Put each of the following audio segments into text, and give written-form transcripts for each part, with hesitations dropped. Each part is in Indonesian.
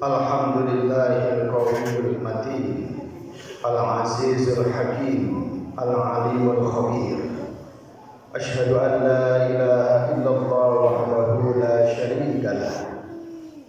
Alhamdulillahil qawiyul matin, al-azizul hakim, al-alimul khabir. Asyhadu an la ilaha illallah wahdahu la syarika lah,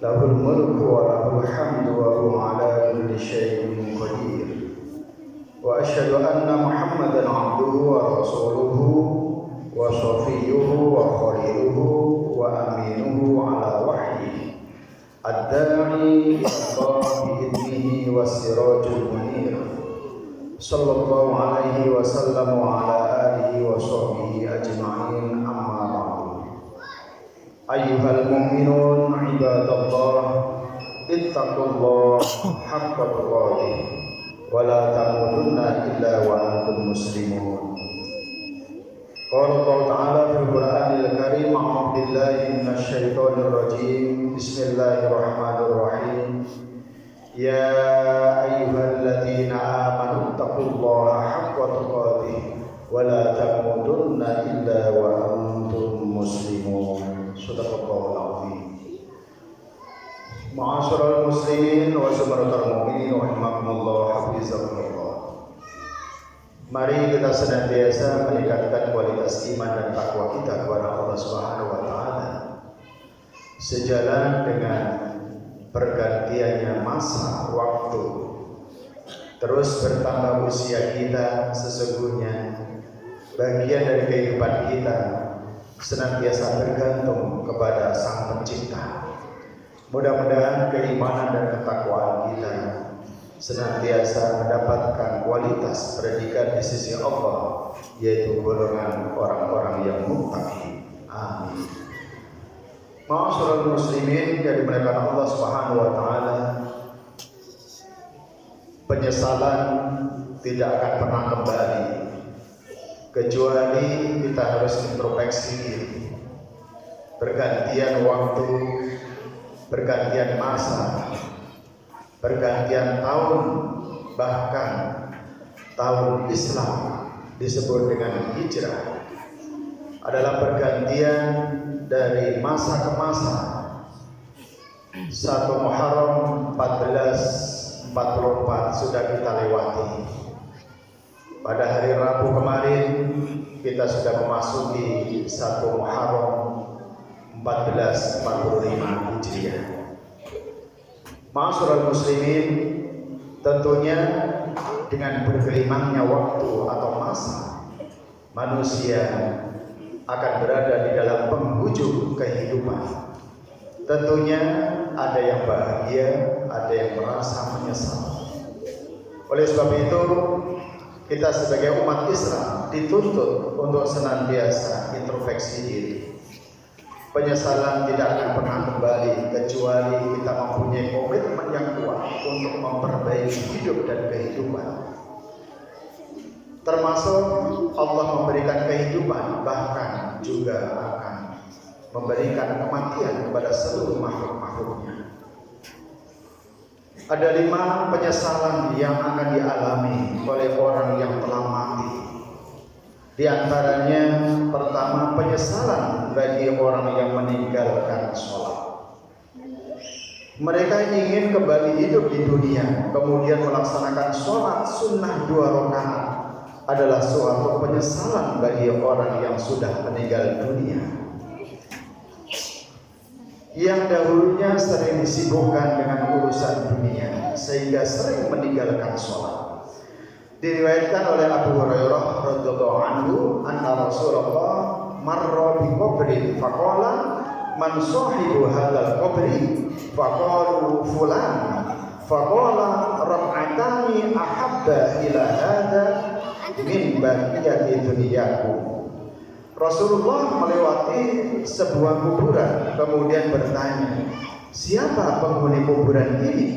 lahul mulku wa lahul hamdu wa huwa ala kulli syai'in qadir. Wa asyhadu anna Muhammadan abduhu wa rasuluhu wa shafiyyuhu wa khaliluhu wa aminuhu ala wahyihi ad-da'i ila bi'idnihi was-sirajul munir. Sallallahu alaihi wasallam wa ala alihi wa sahbihi ajma'in, amma ba'du. Ayyuhal mu'minun ibadallah, ittaqullaha haqqa tuqatih wa la tamutunna illa wa antum muslimun. Qala Allah Ta'ala fil Qur'anil Karim, a'udzu billahi minasy syaithanir rajim. Bismillahirrahmanirrahim. Ya ayyuhalladzina amanu taqullaha haqqa tuqatih wa la tamutunna illa wa antum muslimun. Shadaqallahul azim. Ma'asyiral muslimin wa sabratul mu'minin rahimakumullah, hafizakumullah. Mari kita senantiasa meningkatkan kualitas iman dan takwa kita kepada Allah Subhanahu wa taala. Sejalan dengan pergantiannya masa waktu, terus bertambah usia kita, sesungguhnya bagian dari kehidupan kita senantiasa bergantung kepada Sang Pencipta. Mudah-mudahan keimanan dan ketakwaan kita senantiasa mendapatkan kualitas predikat di sisi Allah, yaitu golongan orang-orang yang muttaqin. Amin. Ma'asyiral muslimin yang dimuliakan Allah Subhanahu wa taala, penyesalan tidak akan pernah kembali kecuali kita harus introspeksi diri. Pergantian waktu, pergantian masa, pergantian tahun, bahkan tahun Islam disebut dengan hijrah, adalah pergantian dari masa ke masa. 1 Muharram 1444 sudah kita lewati. Pada hari Rabu kemarin kita sudah memasuki 1 Muharram 1445 Hijriah. Ma'asyiral muslimin, tentunya dengan bergelimangnya waktu atau masa, manusia akan berada di dalam penghujung kehidupan. Tentunya ada yang bahagia, ada yang merasa menyesal. Oleh sebab itu, kita sebagai umat Islam dituntut untuk senantiasa introspeksi diri. Penyesalan tidak akan pernah kembali kecuali kita mempunyai komitmen yang kuat untuk memperbaiki hidup dan kehidupan. Termasuk Allah memberikan kehidupan, bahkan juga akan memberikan kematian kepada seluruh makhluk-makhluknya. Ada 5 penyesalan yang akan dialami oleh orang yang telah mati. Di antaranya, pertama, penyesalan bagi orang yang meninggalkan sholat. Mereka ingin kembali hidup di dunia, kemudian melaksanakan sholat sunnah 2 rakaat adalah suatu penyesalan bagi orang yang sudah meninggal dunia, yang dahulunya sering disibukkan dengan urusan dunia sehingga sering meninggalkan sholat. Diriwayatkan oleh Abu Hurairah radhiyallahu anhu, anna Rasulullah marra bi qabrin faqala man sahibu hadzal qabri faqalu fulan faqala rak'atani ahabba ila hadza min baqiyati dunyaku. Rasulullah melewati sebuah kuburan kemudian bertanya, siapa penghuni kuburan ini?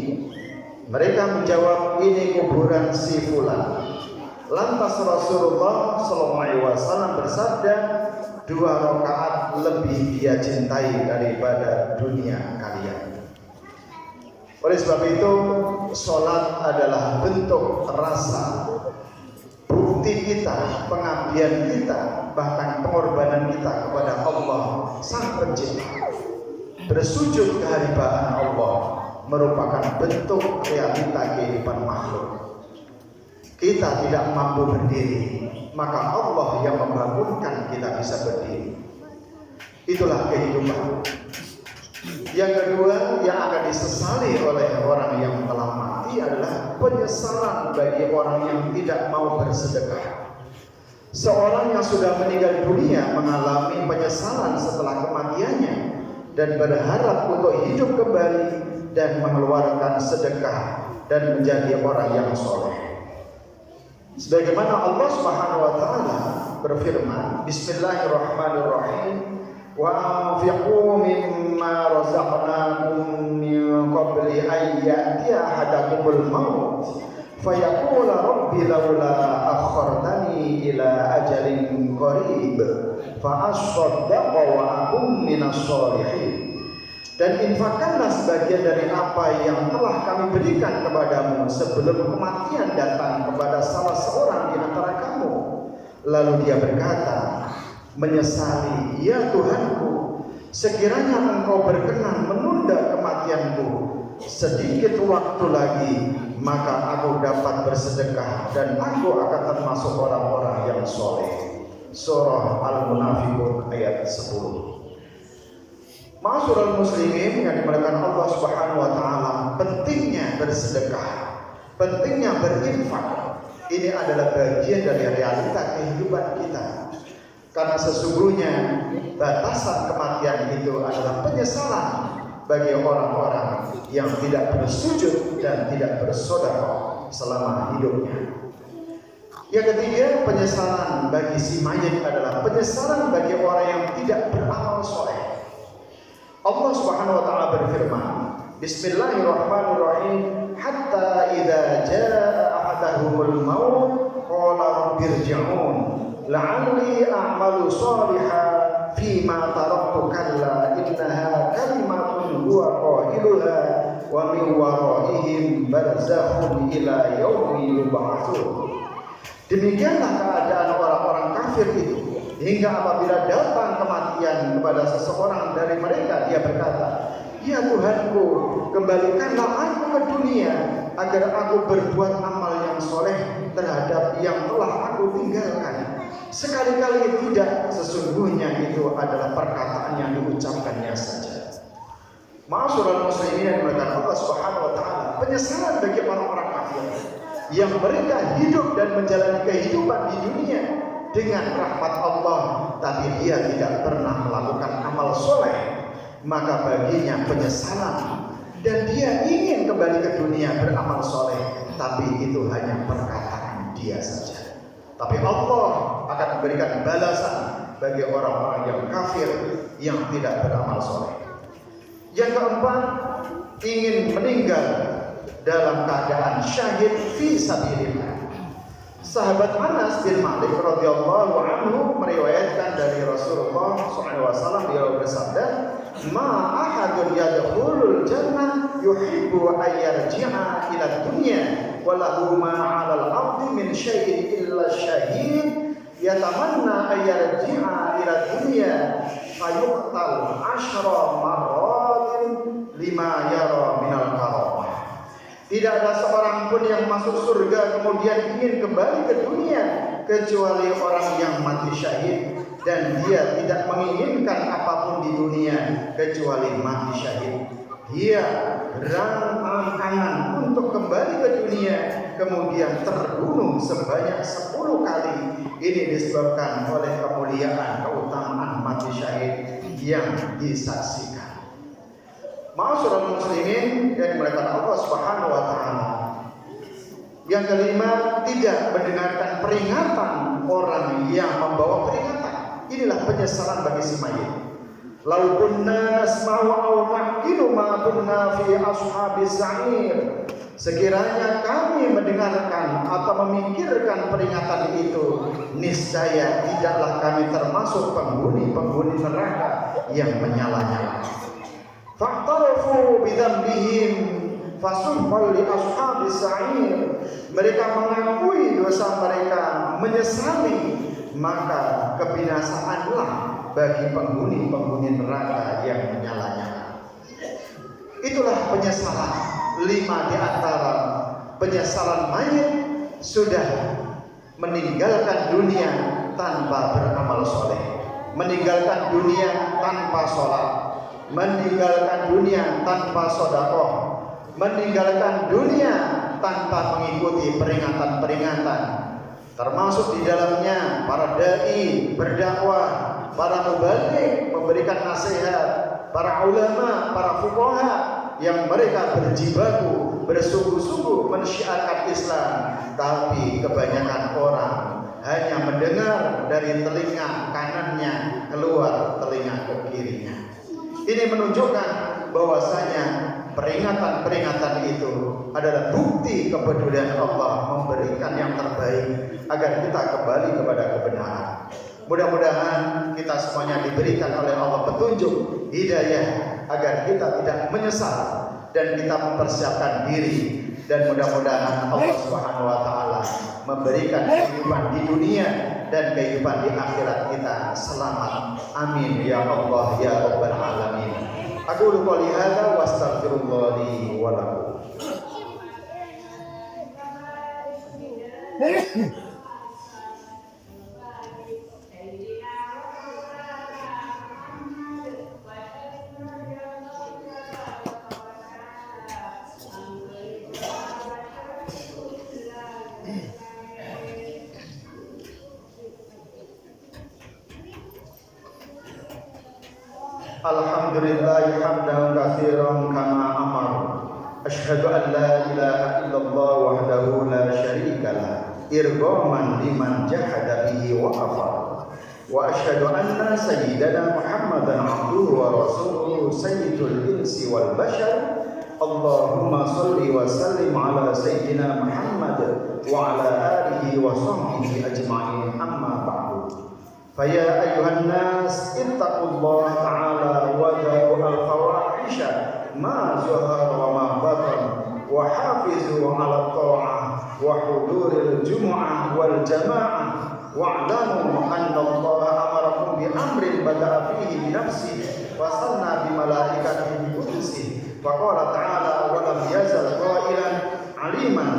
Mereka menjawab, ini kuburan si fulan. Lantas Rasulullah SAW bersabda, 2 rakaat lebih dia cintai daripada dunia kalian. Oleh sebab itu, sholat adalah bentuk rasa bukti kita, pengabdian kita, bahkan pengorbanan kita kepada Allah Sang Pencipta. Bersujud kehadiran Allah merupakan bentuk realita kehidupan makhluk. Kita tidak mampu berdiri, maka Allah yang membangunkan kita bisa berdiri. Itulah kehidupan. Yang kedua, yang akan disesali oleh orang yang telah mati adalah penyesalan bagi orang yang tidak mau bersedekah. Seorang yang sudah meninggal dunia mengalami penyesalan setelah kematiannya dan berharap untuk hidup kembali dan mengeluarkan sedekah dan menjadi orang yang soleh. Sebagaimana Allah Subhanahu wa taala berfirman, Bismillahirrahmanirrahim, wa anfiqu mimma razaqnakum min qabli an ya'tiya ahadakumul maut fayaqula rabbi laula akhartani ila ajalin qarib fa asaddaqa wa akun minas sholihin. Dan infakkanlah sebagian dari apa yang telah kami berikan kepadamu sebelum kematian datang kepada salah seorang di antara kamu. Lalu dia berkata, menyesali, ya Tuhanku, sekiranya engkau berkenan menunda kematianku sedikit waktu lagi, maka aku dapat bersedekah dan aku akan termasuk orang-orang yang soleh. Surah Al-Munafiqun ayat 10. Ma'asyiral muslimin yang dimuliakan Allah Subhanahu wa taala, pentingnya bersedekah, pentingnya berinfak. Ini adalah bagian dari realita kehidupan kita. Karena sesungguhnya batasan kematian itu adalah penyesalan bagi orang-orang yang tidak bersujud dan tidak bersedekah selama hidupnya. Yang ketiga, penyesalan bagi si mayit adalah penyesalan bagi orang yang tidak beramal soleh. Allah Subhanahu wa taala berfirman, Bismillahirrahmanirrahim, hatta idza jaa ahadahumul maut qala rabbirji'un la'alli a'malu shalihan fima taraktu kalla innaha kalimatun huwa qailuha wa min waraihim barzakhun ila yaumi yub'atsun. Demikianlah keadaan orang-orang kafir itu, hingga apabila datang kematian kepada seseorang dari mereka, dia berkata, ya Tuhanku, kembalikanlah aku ke dunia agar aku berbuat amal yang soleh terhadap yang telah aku tinggalkan. Sekali-kali tidak, sesungguhnya itu adalah perkataan yang diucapkannya saja. Ma'asyiral muslimin yang dimuliakan Allah Subhanahu wa taala, penyesalan bagi orang-orang kafir yang mereka hidup dan menjalani kehidupan di dunia dengan rahmat Allah, tapi dia tidak pernah melakukan amal soleh, maka baginya penyesalan dan dia ingin kembali ke dunia beramal soleh, tapi itu hanya perkataan dia saja. Tapi Allah akan memberikan balasan bagi orang-orang yang kafir yang tidak beramal soleh. Yang keempat, ingin meninggal dalam keadaan syahid fi sabilillah. Sahabat Anas bin Malik radhiyallahu anhu meriwayatkan dari Rasulullah SAW, beliau bersabda, "Ma ahadun yadkhulul jannah yuhibbu an yarji'a ila dunya wa lahu ma 'alal ardi min syai'in illa syahid yatamanna an yarji'a ila dunya fayuqtal 'ashra marratin lima yara minal karamah." Tidak ada seorang pun yang masuk surga kemudian ingin kembali ke dunia kecuali orang yang mati syahid, dan dia tidak menginginkan apapun di dunia kecuali mati syahid. Dia berangan-angan untuk kembali ke dunia, kemudian terbunuh sebanyak 10 kali. Ini disebabkan oleh kemuliaan, keutamaan mati syahid yang disaksikan. Ma'asyiral muslimin yang dimuliakan Allah Subhanahu wa taala. Yang kelima, tidak mendengarkan peringatan orang yang membawa peringatan. Inilah penyesalan bagi si mayit. Lau kunna nasma'u aw na'qilu ma kunna fi ashabis sa'ir. Sekiranya kami mendengarkan atau memikirkan peringatan itu, niscaya tidaklah kami termasuk penghuni neraka yang menyala-nyala. Fa'tarafu bidzambihim fasuhqan li ashabis sa'ir. Mereka mengakui dosa mereka, menyesali, maka kebinasaanlah bagi penghuni neraka yang menyala-nyala. Itulah penyesalan. 5 di antara penyesalan mayit sudah meninggalkan dunia tanpa beramal soleh, meninggalkan dunia tanpa sholat, meninggalkan dunia tanpa sedekah, meninggalkan dunia tanpa mengikuti peringatan-peringatan, termasuk di dalamnya para dai berdakwah, para mubaligh memberikan nasihat, para ulama, para fuqaha yang mereka berjibaku, bersungguh-sungguh mensyiarkan Islam, tapi kebanyakan orang hanya mendengar dari telinga kanannya keluar telinga kirinya. Ini menunjukkan bahwasanya peringatan-peringatan itu adalah bukti kepedulian Allah memberikan yang terbaik agar kita kembali kepada kebenaran. Mudah-mudahan kita semuanya diberikan oleh Allah petunjuk, hidayah, agar kita tidak menyesal dan kita mempersiapkan diri, dan mudah-mudahan Allah Subhanahu wa taala memberikan kehidupan di dunia dan kehidupan di akhirat kita selamat. Amin ya Allah ya rabbal alamin. Aqulu qouli hadza wa astaghfirullah li wa lakum. Alhamdulillah hamdan katsiran kama amar. Asyhadu an la ilaha illallah wahdahu la syarika lah, irghaman liman jahada bihi wa kafar. Wa asyhadu anna sayyidana Muhammadan abduhu wa rasuluhu sayyidul insi wal bashar. Allahumma shalli wa sallim ala sayyidina Muhammad wa ala alihi wa sahbihi ajma'in. Amma ba'du. Faya ayuhan nas ittaqullaha ta'ala wa dharu al-fawahisha ma zahara wa ma batan wa hafizu 'ala ta'ah wa huduril jumu'ah wal jama'ah wa'lamu anna Allah amarakum bi amrin bada'a fihi bi nafsihi wa sanna bi malaikatihi bi qudsihi wa qala ta'ala wa lam yazal qailan 'aliman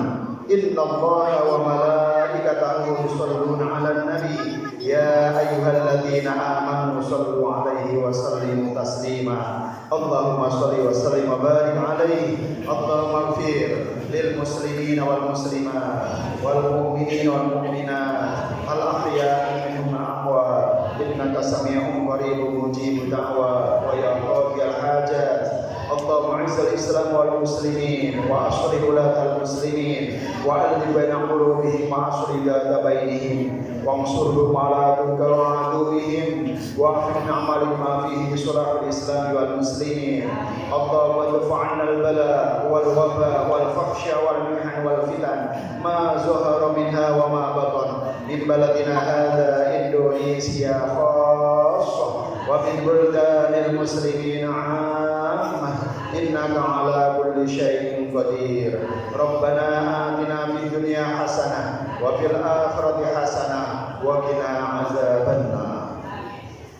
inna Allaha wa malaikatahu yusholluna 'alan nabi ya ayyuhalladzina amanu shallu 'alaihi wa sallimu taslima. Allahumma shalli wa sallim wa barik 'alaihi. Allahumma ighfir lil muslimina wal muslimat wal mu'minina wal mu'minat al ahya'i minhum wal amwat innaka sami'un qaribun mujibud da'wat wa ya qadiyal hajat. Allahumma izzil Islam wal muslimin wa ashrih ulatal muslimin wa alif baina qulubihim wa ashrih data bainihim wa ansurhum ala aduwwihim wa akhfina amalin ma fihi surahul Islam wal muslimin. Allahumma dafa'na al bala wal waba wal fahsya wal mihan wal fitan ma zahara minha wa ma batan min baladina hadha Indonesia khassah wa min buldanil muslimin 'ammah innaka 'ala kulli syai'in qadir. Rabbana atina fid dunya hasanah wa fil akhirati hasanah wa qina 'adzabannar.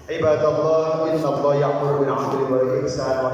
Ibadallah, innallaha ya'muru bil 'adli wal ihsan